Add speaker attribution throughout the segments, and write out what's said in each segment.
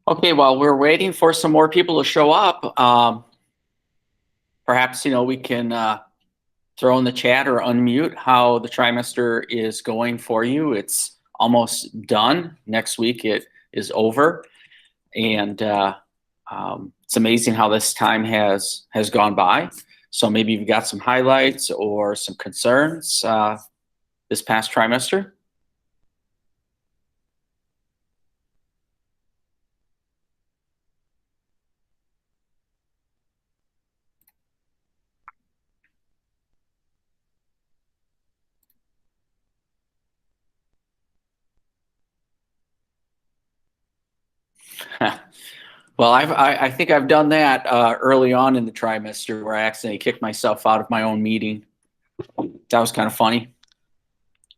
Speaker 1: Okay, while we're waiting for some more people to show up, perhaps we can throw in the chat or unmute how the trimester is going for you. It's almost done. Next week it is over, and it's amazing how this time has gone by. So maybe you've got some highlights or some concerns this past trimester. Well, I think I've done that early on in the trimester where I accidentally kicked myself out of my own meeting. That was kind of funny,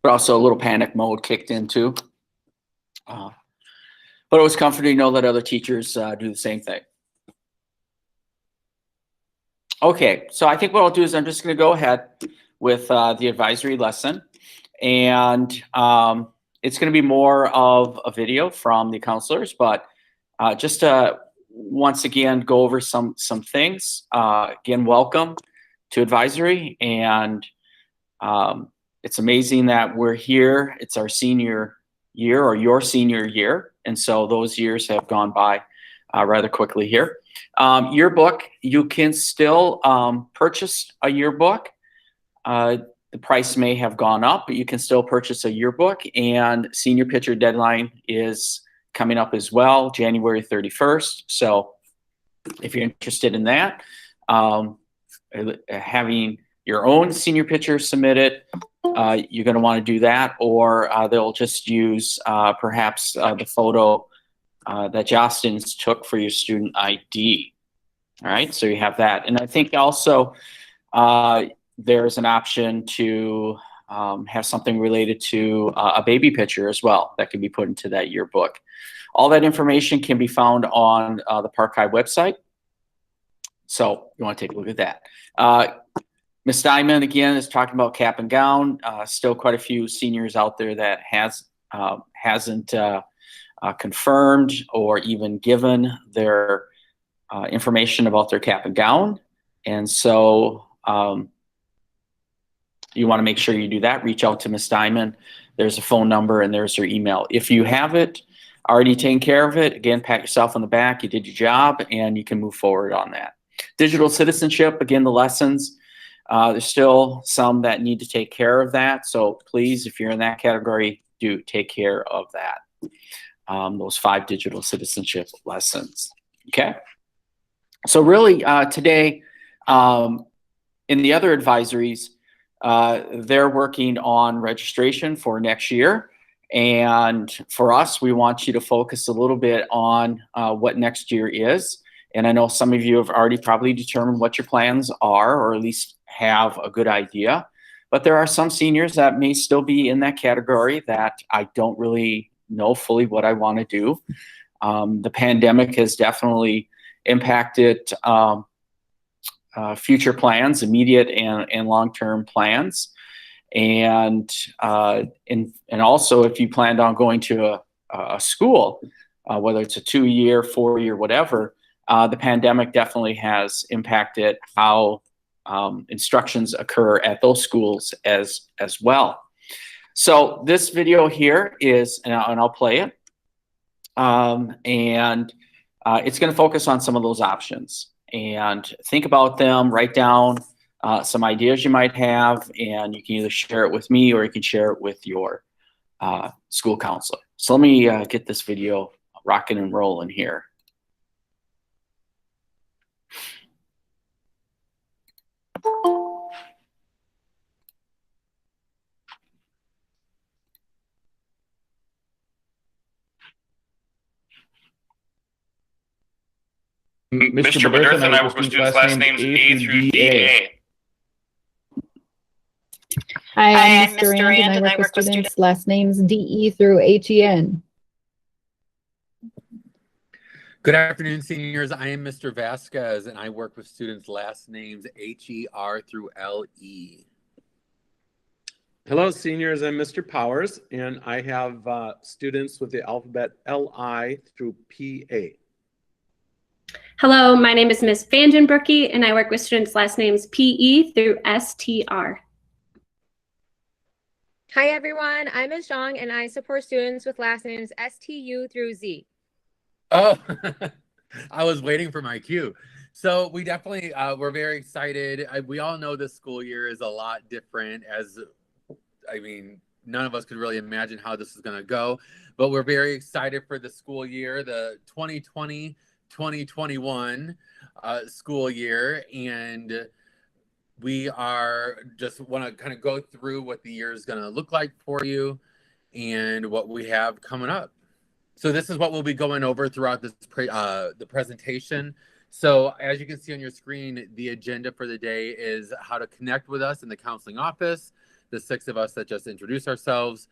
Speaker 1: but also a little panic mode kicked in too. But it was comforting to know that other teachers do the same thing. Okay, so I think what I'll do is I'm just going to go ahead with the advisory lesson, and it's going to be more of a video from the counselors, but just to once again go over some things. Again, welcome to advisory, and it's amazing that we're here. It's our senior year, or your senior year, and so those years have gone by rather quickly here. Yearbook, you can still purchase a yearbook. The price may have gone up, but you can still purchase a yearbook, and senior picture deadline is coming up as well, January 31st. So if you're interested in that, having your own senior picture submitted, you're going to want to do that, or they'll just use perhaps the photo that Justin's took for your student ID. All right, so you have that. And I think also there's an option to have something related to a baby picture as well that can be put into that yearbook. All that information can be found on the Park High website. So you want to take a look at that. Ms. Diamond, again, is talking about cap and gown. Still quite a few seniors out there that hasn't confirmed or even given their information about their cap and gown. And so you want to make sure you do that. Reach out to Ms. Diamond. There's a phone number and there's her email. If you have it, already taken care of it, again, pat yourself on the back. You did your job, and you can move forward on that. Digital citizenship, again, the lessons. There's still some that need to take care of that. So please, if you're in that category, do take care of that. Those 5 digital citizenship lessons. Okay. So really today, in the other advisories, they're working on registration for next year. And for us, we want you to focus a little bit on what next year is. And I know some of you have already probably determined what your plans are, or at least have a good idea. But there are some seniors that may still be in that category that I don't really know fully what I want to do. The pandemic has definitely impacted future plans, immediate and long-term plans. And also, if you planned on going to a school, whether it's a 2-year, 4-year, whatever, the pandemic definitely has impacted how instructions occur at those schools as well. So this video here is, and I'll play it, and it's going to focus on some of those options. And think about them, write down some ideas you might have, and you can either share it with me or you can share it with your school counselor. So let me get this video rocking and rolling here.
Speaker 2: Mr. Bedurth and I work with students' last names A through DA.
Speaker 3: Hi, I'm Mr. Rand, and I work with students' last names DE through HEN.
Speaker 4: Good afternoon, seniors. I am Mr. Vasquez, and I work with students' last names HER through LE.
Speaker 5: Hello, seniors. I'm Mr. Powers, and I have students with the alphabet LI through PA.
Speaker 6: Hello, my name is Ms. Vandenbroeke, and I work with students' last names PE through STR.
Speaker 7: Hi, everyone. I'm Ms. Zhang, and I support students with last names STU through Z.
Speaker 4: Oh, I was waiting for my cue. So we definitely, we're very excited. We all know this school year is a lot different none of us could really imagine how this is going to go, but we're very excited for the school year, the 2020-2021 school year. And we are just want to kind of go through what the year is going to look like for you and what we have coming up. So this is what we'll be going over throughout this the presentation. So as you can see on your screen, the agenda for the day is how to connect with us in the counseling office, the 6 of us that just introduced ourselves,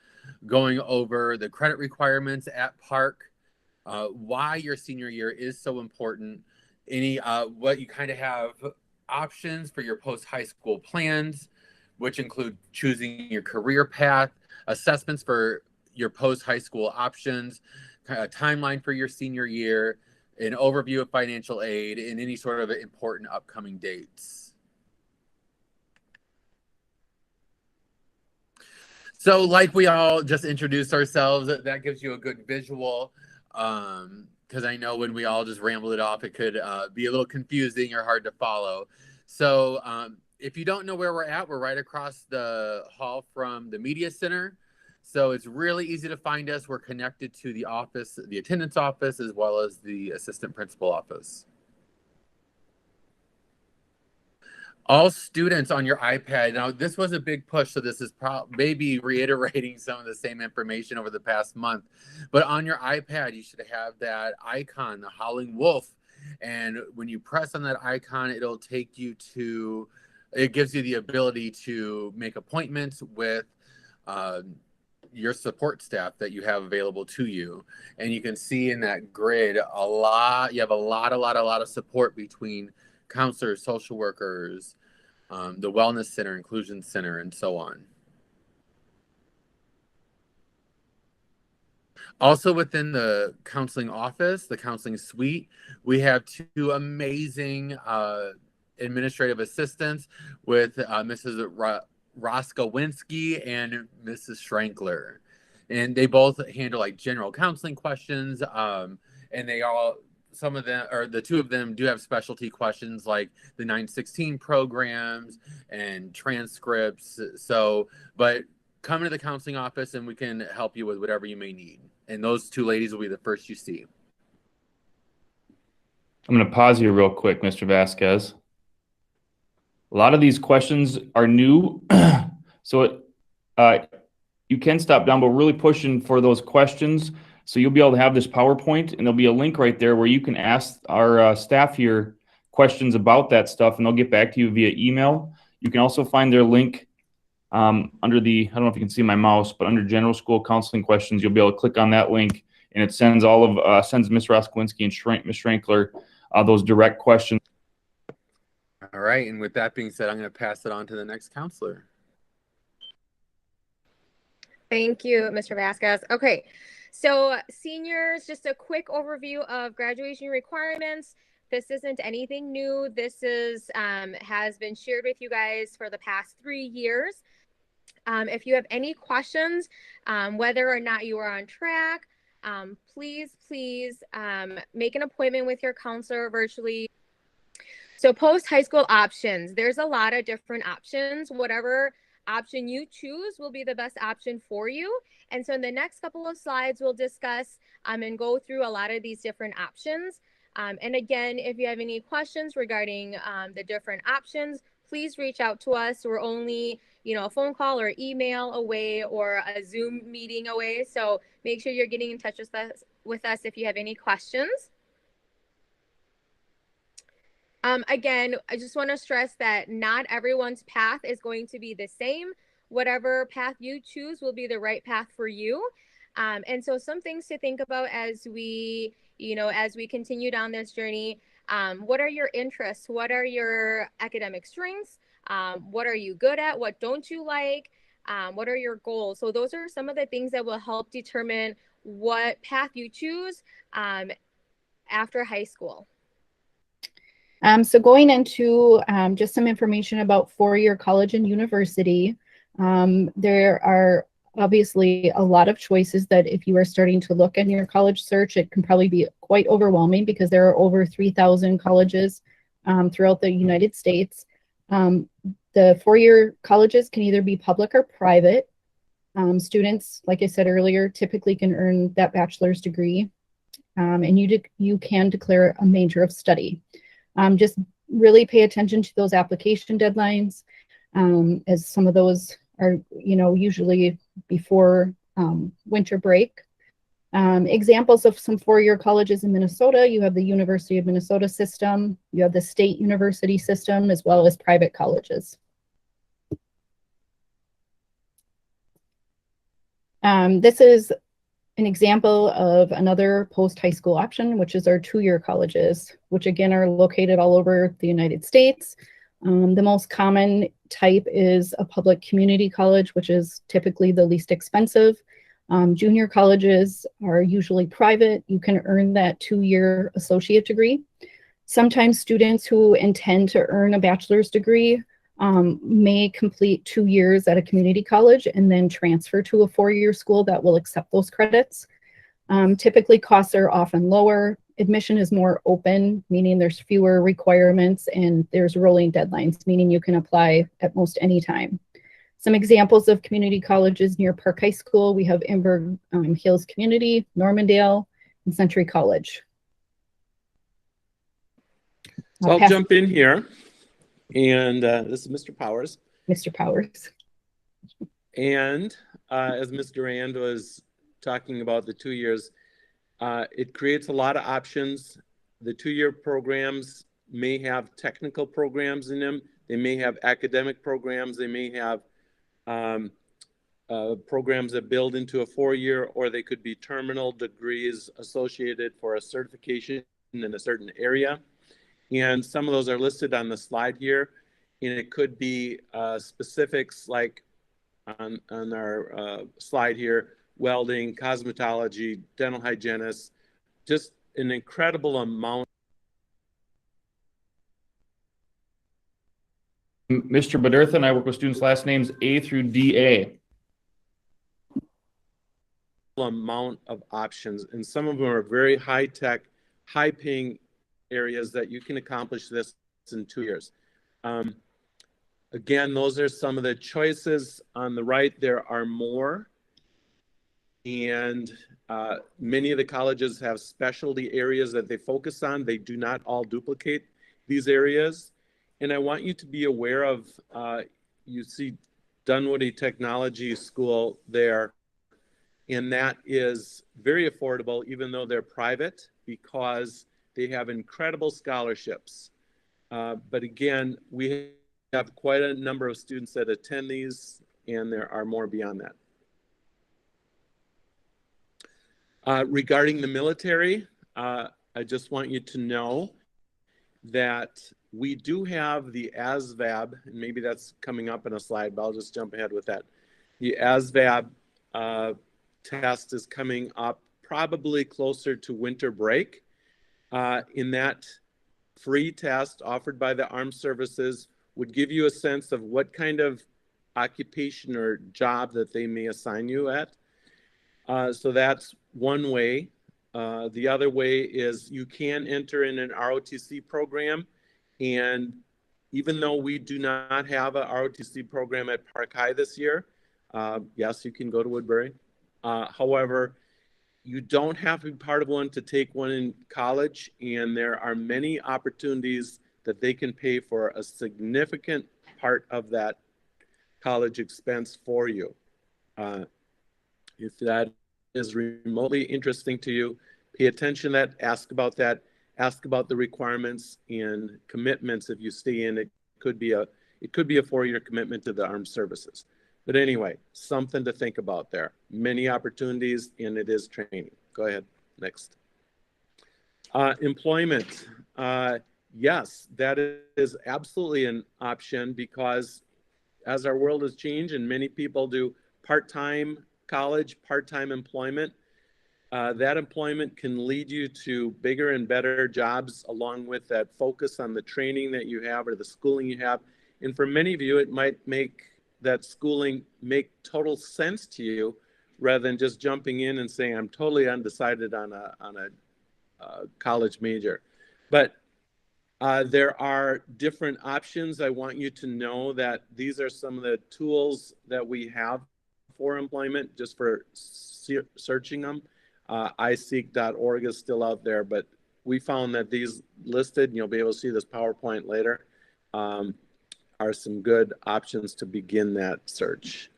Speaker 4: going over the credit requirements at Park, why your senior year is so important, what you kind of have options for your post-high school plans, which include choosing your career path, assessments for your post-high school options, a timeline for your senior year, an overview of financial aid, and any sort of important upcoming dates. So like we all just introduced ourselves, that gives you a good visual, because I know when we all just rambled it off, it could be a little confusing or hard to follow. So if you don't know where we're at, we're right across the hall from the Media Center. So it's really easy to find us. We're connected to the office, the attendance office, as well as the assistant principal office. All students on your iPad. Now, this was a big push, so this is maybe reiterating some of the same information over the past month. But on your iPad, you should have that icon, the Howling Wolf. And when you press on that icon, it'll take you to, it gives you the ability to make appointments with your support staff that you have available to you. And you can see in that grid you have a lot of support between counselors, social workers, the wellness center, inclusion center, and so on. Also within the counseling office, the counseling suite, we have 2 amazing administrative assistants with Mrs. Roskowinski and Mrs. Schrankler. And they both handle like general counseling questions, and they all, some of them, or the 2 of them, do have specialty questions like the 916 programs and transcripts. So, but come to the counseling office and we can help you with whatever you may need. And those 2 ladies will be the first you see.
Speaker 8: I'm going to pause you real quick, Mr. Vasquez. A lot of these questions are new, so you can stop down, but we're really pushing for those questions. So you'll be able to have this PowerPoint, and there'll be a link right there where you can ask our staff here questions about that stuff, and they'll get back to you via email. You can also find their link under the, I don't know if you can see my mouse, but under General School Counseling Questions, you'll be able to click on that link, and it sends sends Ms. Roskowinski and Ms. Schrankler those direct questions.
Speaker 4: All right, and with that being said, I'm going to pass it on to the next counselor.
Speaker 7: Thank you, Mr. Vasquez. Okay. So seniors, just a quick overview of graduation requirements. This isn't anything new. This is has been shared with you guys for the past 3 years. If you have any questions, whether or not you are on track, please make an appointment with your counselor virtually. So post-high school options, there's a lot of different options. Whatever option you choose will be the best option for you. And so in the next couple of slides, we'll discuss and go through a lot of these different options. And again, if you have any questions regarding the different options, please reach out to us. We're only, a phone call or email away or a Zoom meeting away. So make sure you're getting in touch with us if you have any questions. Again, I just want to stress that not everyone's path is going to be the same. Whatever path you choose will be the right path for you. And so some things to think about as we continue down this journey. What are your interests? What are your academic strengths? What are you good at? What don't you like? What are your goals? So those are some of the things that will help determine what path you choose after high school.
Speaker 3: So going into just some information about four-year college and university, there are obviously a lot of choices that if you are starting to look in your college search, it can probably be quite overwhelming because there are over 3,000 colleges throughout the United States. The four-year colleges can either be public or private. Students, like I said earlier, typically can earn that bachelor's degree, and you can declare a major of study. Just really pay attention to those application deadlines, as some of those are, usually before winter break. Examples of some four-year colleges in Minnesota, you have the University of Minnesota system, you have the state university system, as well as private colleges. This is an example of another post-high school option, which is our two-year colleges, which again are located all over the United States. The most common type is a public community college, which is typically the least expensive. Junior colleges are usually private. You can earn that two-year associate degree. Sometimes students who intend to earn a bachelor's degree may complete 2 years at a community college and then transfer to a four-year school that will accept those credits. Typically, costs are often lower. Admission is more open, meaning there's fewer requirements, and there's rolling deadlines, meaning you can apply at most any time. Some examples of community colleges near Park High School, we have Inver Hills Community, Normandale, and Century College.
Speaker 5: So I'll jump in here. And this is Mr. Powers.
Speaker 3: Mr. Powers.
Speaker 5: And as Mr. Rand was talking about the 2 years, it creates a lot of options. The two-year programs may have technical programs in them. They may have academic programs. They may have programs that build into a four-year, or they could be terminal degrees associated for a certification in a certain area. And some of those are listed on the slide here. And it could be specifics like on our slide here, welding, cosmetology, dental hygienist, just an incredible amount.
Speaker 8: Mr. Badertha and I work with students' last names A through DA.
Speaker 5: Amount of options, and some of them are very high-tech, high-paying areas that you can accomplish this in 2 years. Again, those are some of the choices. On the right, there are more. And many of the colleges have specialty areas that they focus on. They do not all duplicate these areas. And I want you to be aware of, you see Dunwoody Technology School there. And that is very affordable, even though they're private, because they have incredible scholarships. But again, we have quite a number of students that attend these, and there are more beyond that. Regarding the military, I just want you to know that we do have the ASVAB, and maybe that's coming up in a slide, but I'll just jump ahead with that. The ASVAB test is coming up probably closer to winter break. In that free test offered by the Armed Services would give you a sense of what kind of occupation or job that they may assign you at. So that's one way. The other way is you can enter in an ROTC program. And even though we do not have a ROTC program at Park High this year, yes, you can go to Woodbury. However, you don't have to be part of one to take one in college, and there are many opportunities that they can pay for a significant part of that college expense for you. If that is remotely interesting to you, pay attention to that, ask about the requirements and commitments. If you stay in, it could be a 4-year commitment to the Armed Services. But anyway, something to think about there. Many opportunities, and it is training. Go ahead, next. Employment. Yes, that is absolutely an option, because as our world has changed and many people do part-time college, part-time employment, that employment can lead you to bigger and better jobs along with that focus on the training that you have or the schooling you have. And for many of you, it might make that schooling make total sense to you rather than just jumping in and saying, I'm totally undecided on a college major. But there are different options. I want you to know that these are some of the tools that we have for employment, just for searching them. iSeek.org is still out there, but we found that these listed, and you'll be able to see this PowerPoint later, are some good options to begin that search.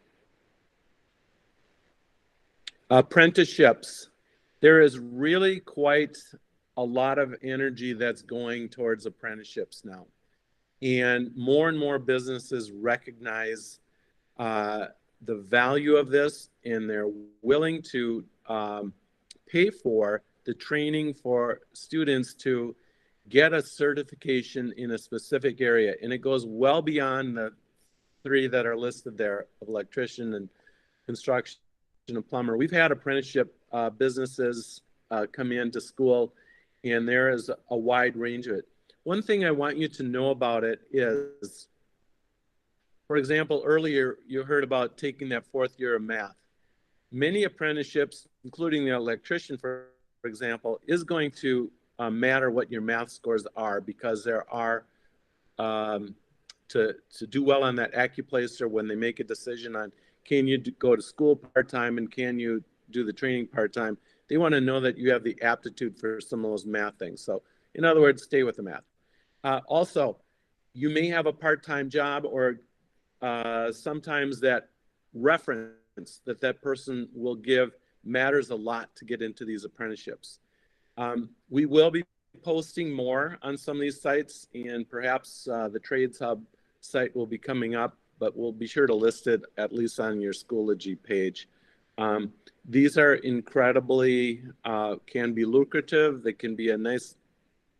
Speaker 5: Apprenticeships. There is really quite a lot of energy that's going towards apprenticeships now. And more businesses recognize the value of this, and they're willing to pay for the training for students to get a certification in a specific area. And it goes well beyond the three that are listed there of electrician and construction and plumber. We've had apprenticeship businesses come into school, and there is a wide range of it. One thing I want you to know about it is, for example, earlier you heard about taking that 4th year of math. Many apprenticeships, including the electrician, for example, is going to matter what your math scores are, because there are, to do well on that AccuPlacer, when they make a decision on can you go to school part-time and can you do the training part-time, they want to know that you have the aptitude for some of those math things. So in other words, stay with the math. Also, you may have a part-time job, or sometimes that reference that person will give matters a lot to get into these apprenticeships. We will be posting more on some of these sites, and perhaps the Trades Hub site will be coming up, but we'll be sure to list it at least on your Schoology page. These are incredibly, can be lucrative. They can be a nice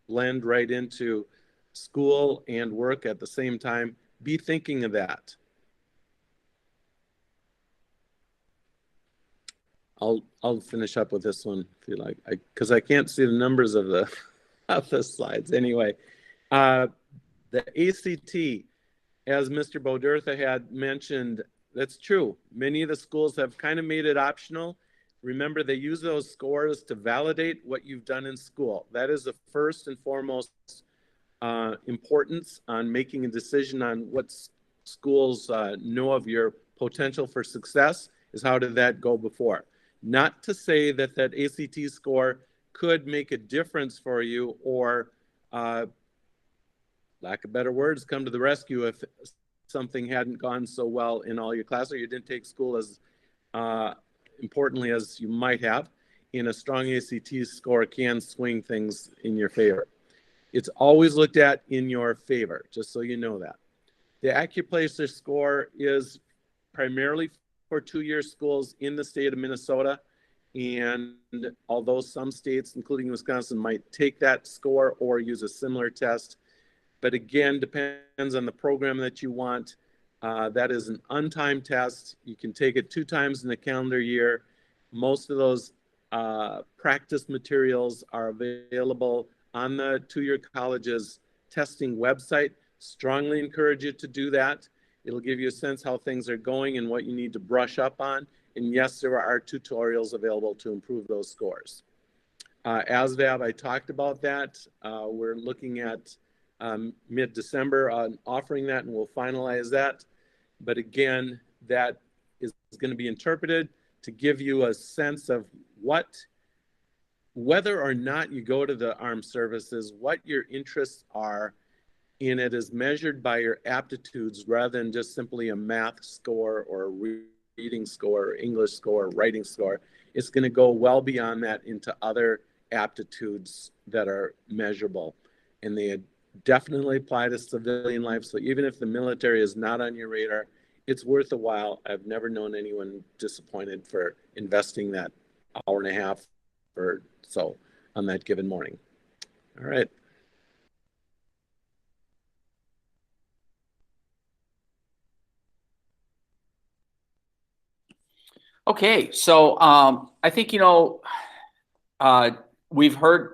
Speaker 5: blend right into school and work at the same time. Be thinking of that. I'll finish up with this one if you like, because I can't see the numbers of the slides. Anyway, the ACT, as Mr. Bodertha had mentioned, that's true. Many of the schools have kind of made it optional. Remember, they use those scores to validate what you've done in school. That is the first and foremost importance on making a decision on what schools know of your potential for success, is how did that go before. Not to say that that ACT score could make a difference for you, or lack of better words, come to the rescue if something hadn't gone so well in all your classes, or you didn't take school as importantly as you might have. In a strong ACT score can swing things in your favor. It's always looked at in your favor, just so you know that. The AccuPlacer score is primarily for two-year schools in the state of Minnesota. And although some states, including Wisconsin, might take that score or use a similar test, but again, depends on the program that you want. That is an untimed test. You can take it 2 times in the calendar year. Most of those practice materials are available on the two-year college's testing website. Strongly encourage you to do that. It'll give you a sense how things are going and what you need to brush up on. And yes, there are tutorials available to improve those scores. ASVAB, I talked about that. We're looking at mid-December on offering that, and we'll finalize that. But again, that is going to be interpreted to give you a sense of whether or not you go to the armed services, what your interests are, and it is measured by your aptitudes rather than just simply a math score or a reading score, or English score, or writing score. It's going to go well beyond that into other aptitudes that are measurable. And they definitely apply to civilian life. So even if the military is not on your radar, it's worth a while. I've never known anyone disappointed for investing that hour and a half or so on that given morning. All right.
Speaker 1: Okay, so I think, we've heard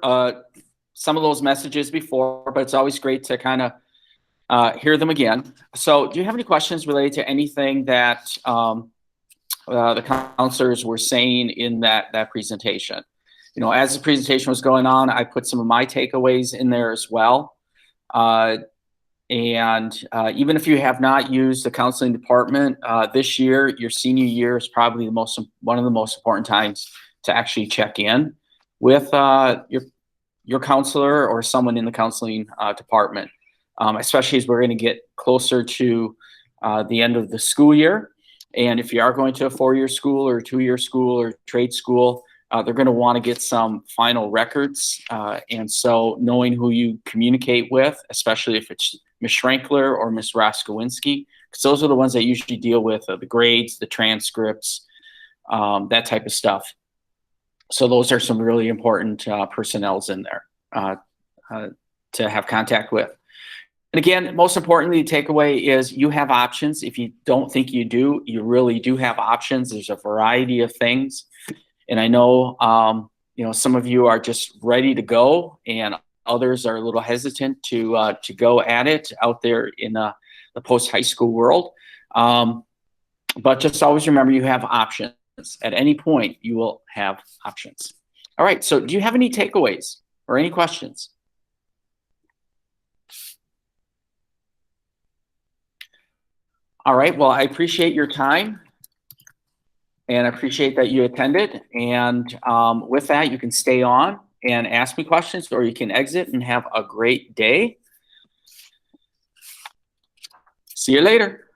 Speaker 1: some of those messages before, but it's always great to kind of hear them again. So do you have any questions related to anything that the counselors were saying in that presentation? As the presentation was going on, I put some of my takeaways in there as well. And even if you have not used the counseling department this year, your senior year is probably one of the most important times to actually check in with your counselor or someone in the counseling department, especially as we're going to get closer to the end of the school year. And if you are going to a 4-year school or a 2-year school or trade school, they're going to want to get some final records. And so knowing who you communicate with, especially if it's Ms. Schrankler or Ms. Roskowinski, because those are the ones that usually deal with the grades, the transcripts, that type of stuff. So those are some really important personnels in there to have contact with. And again, most importantly, the takeaway is you have options. If you don't think you do, you really do have options. There's a variety of things. And I know, some of you are just ready to go, and others are a little hesitant to go at it out there in the post-high school world. But just always remember you have options. At any point, you will have options. All right, so do you have any takeaways or any questions? All right, well, I appreciate your time. And I appreciate that you attended. And with that, you can stay on and ask me questions, or you can exit and have a great day. See you later.